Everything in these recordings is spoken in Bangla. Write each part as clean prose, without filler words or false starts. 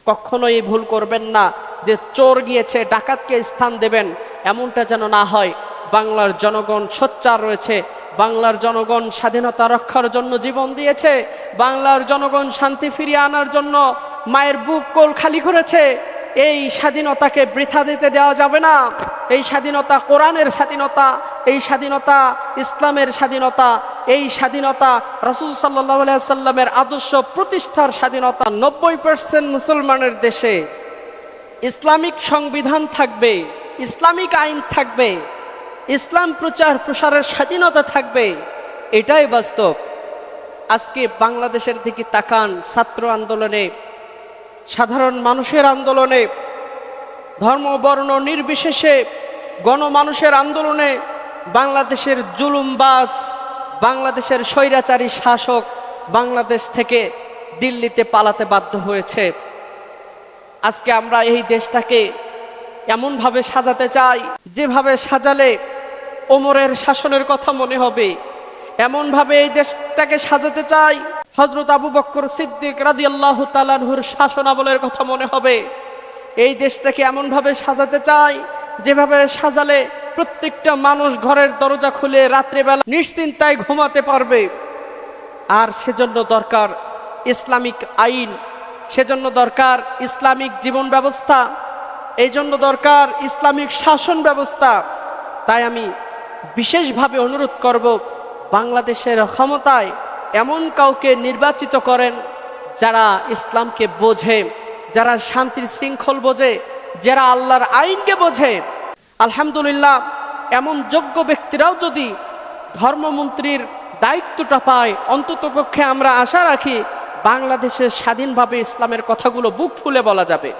কখনোই ভুল করবেন না যে চোর গিয়েছে ডাকাতকে স্থান দেবেন, এমনটা যেন না হয়। বাংলার জনগণ সোচ্চার রয়েছে, বাংলার জনগণ স্বাধীনতা রক্ষার জন্য জীবন দিয়েছে, বাংলার জনগণ শান্তি ফিরিয়ে আনার জন্য মায়ের বুক কোল খালি করেছে। এই স্বাধীনতাকে বৃথা দিতে দেওয়া যাবে না। এই স্বাধীনতা কোরআনের স্বাধীনতা, এই স্বাধীনতা ইসলামের স্বাধীনতা, এই স্বাধীনতা রাসূল সাল্লাল্লাহু আলাইহি সাল্লামের আদর্শ প্রতিষ্ঠার স্বাধীনতা। 90% মুসলমানের দেশে ইসলামিক সংবিধান থাকবে, ইসলামিক আইন থাকবে, ইসলাম প্রচার প্রসারের স্বাধীনতা থাকবে, এটাই বাস্তব। আজকে বাংলাদেশের দিকে তাকান, ছাত্র আন্দোলনে, সাধারণ মানুষের আন্দোলনে, ধর্ম বর্ণ নির্বিশেষে গণমানুষের আন্দোলনে বাংলাদেশের জুলুমবাজ, বাংলাদেশের স্বৈরাচারী শাসক বাংলাদেশ থেকে দিল্লিতে পালাতে বাধ্য হয়েছে। আজকে আমরা এই দেশটাকে এমনভাবে সাজাতে চাই যেভাবে সাজালে ওমরের শাসনের কথা মনে হবে, এমনভাবে এই দেশটাকে সাজাতে চাই হযরত আবু বকর সিদ্দিক রাদিয়াল্লাহু তাআলা আনহুর শাসনামলের কথা মনে হবে। এই দেশটাকে এমনভাবে সাজাতে চাই যেভাবে সাজালে প্রত্যেকটা মানুষ ঘরের দরজা খুলে রাত্রিবেলা নিশ্চিন্তায় ঘুমাতে পারবে। আর সেজন্য দরকার ইসলামিক আইন, সেজন্য দরকার ইসলামিক জীবন ব্যবস্থা, এই জন্য দরকার ইসলামিক শাসন ব্যবস্থা। তাই আমি বিশেষভাবে অনুরোধ করব, বাংলাদেশের ক্ষমতায় এমন কাউকে নির্বাচিত করেন যারা ইসলামকে বোঝে, যারা শান্তির শৃঙ্খল বোঝে, যারা আল্লাহর আইনকে বোঝে। আলহামদুলিল্লাহ, এমন যোগ্য ব্যক্তিরাও যদি ধর্মমন্ত্রীর দায়িত্বটা পায়, অন্ততপক্ষে আমরা আশা রাখি বাংলাদেশে স্বাধীনভাবে ইসলামের কথাগুলো বুক ফুলে বলা যাবে।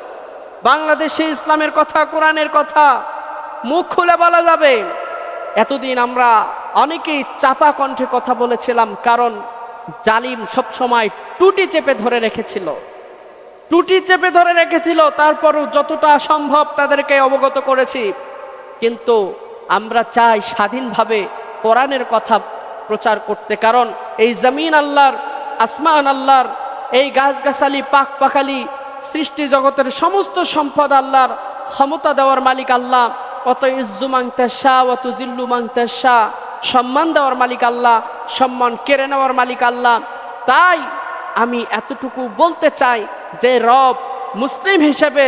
বাংলাদেশে ইসলামের কথা, কোরআনের কথা মুখ খুলে বলা যাবে। এতদিন আমরা অনেকেই চাপা কণ্ঠে কথা বলেছিলাম, কারণ জালিম সবসময় টুটি চেপে ধরে রেখেছিল, তারপরও যতটা সম্ভব তাদেরকে অবগত করেছি। কিন্তু আমরা চাই স্বাধীনভাবে কোরআনের কথা প্রচার করতে, কারণ এই জমিন আল্লাহর, আসমান আল্লাহর, এই গাছগাছালি পাক পাখালি সৃষ্টি জগতের সমস্ত সম্পদ আল্লাহর, ক্ষমতা দেওয়ার মালিক আল্লাহ। অত ইজ্জু মাংতাশা অত জিল্লু মাংতাশা, সম্মান দেওয়ার মালিক আল্লাহ, সম্মান কেড়ে নেওয়ার মালিক আল্লাহ। তাই আমি এতটুকু বলতে চাই যে রব মুসলিম হিসেবে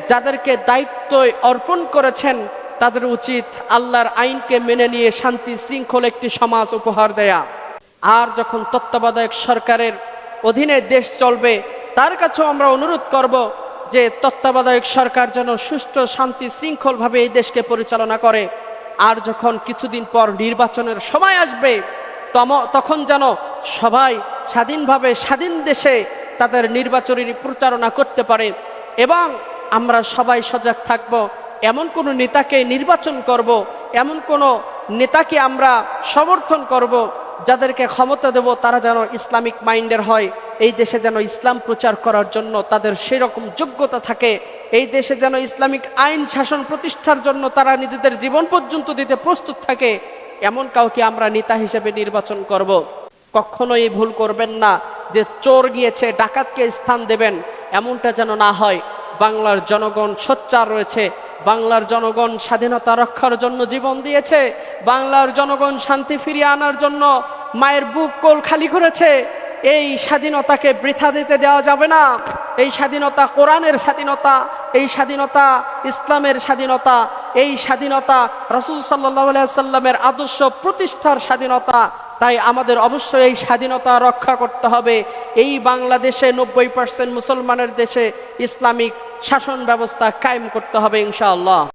যাদেরকে দায়িত্ব অর্পণ করেছেন তাদের উচিত আল্লাহর আইনকে মেনে নিয়ে শান্তি শৃঙ্খল একটি সমাজ উপহার দেয়া। আর যখন তত্ত্বাবধায়ক সরকারের অধীনে দেশ চলবে, তার কাছেও আমরা অনুরোধ করব যে তত্ত্বাবধায়ক সরকার যেন সুষ্ঠু শান্তি শৃঙ্খলভাবে এই দেশকে পরিচালনা করে। আর যখন কিছুদিন পর নির্বাচনের সময় আসবে, তখন যেন সবাই স্বাধীনভাবে স্বাধীন দেশে তাদের নির্বাচনী প্রচারণা করতে পারে। এবং আমরা সবাই সজাগ থাকব, এমন কোনো নেতাকে নির্বাচন করব, এমন কোনো নেতাকে আমরা সমর্থন করব যাদেরকে ক্ষমতা দেব তারা যেন ইসলামিক মাইন্ডের হয়, এই দেশে যেন ইসলাম প্রচার করার জন্য তাদের সেরকম যোগ্যতা থাকে, এই দেশে যেন ইসলামিক আইন শাসন প্রতিষ্ঠার জন্য তারা নিজেদের জীবন পর্যন্ত দিতে প্রস্তুত থাকে, এমন কাউকে আমরা নেতা হিসেবে নির্বাচন করব। কখনোই ভুল করবেন না যে চোর গিয়েছে ডাকাতকে স্থান দেবেন, এমনটা যেন না হয়। বাংলার জনগণ সোচ্চার রয়েছে, বাংলার জনগণ স্বাধীনতা রক্ষার জন্য জীবন দিয়েছে, বাংলার জনগণ শান্তি ফিরিয়ে আনার জন্য মায়ের বুক কোল খালি করেছে। এই স্বাধীনতাকে বৃথা দিতে দেওয়া যাবে না। এই স্বাধীনতা কোরআনের স্বাধীনতা, এই স্বাধীনতা ইসলামের স্বাধীনতা, এই স্বাধীনতা রাসূল সাল্লাল্লাহু আলাইহি সাল্লামের আদর্শ প্রতিষ্ঠার স্বাধীনতা। তাই আমাদের অবশ্যই এই স্বাধীনতা রক্ষা করতে হবে। এই বাংলাদেশে 90% মুসলমানের দেশে ইসলামিক শাসন ব্যবস্থা কায়েম করতে হবে ইনশাআল্লাহ।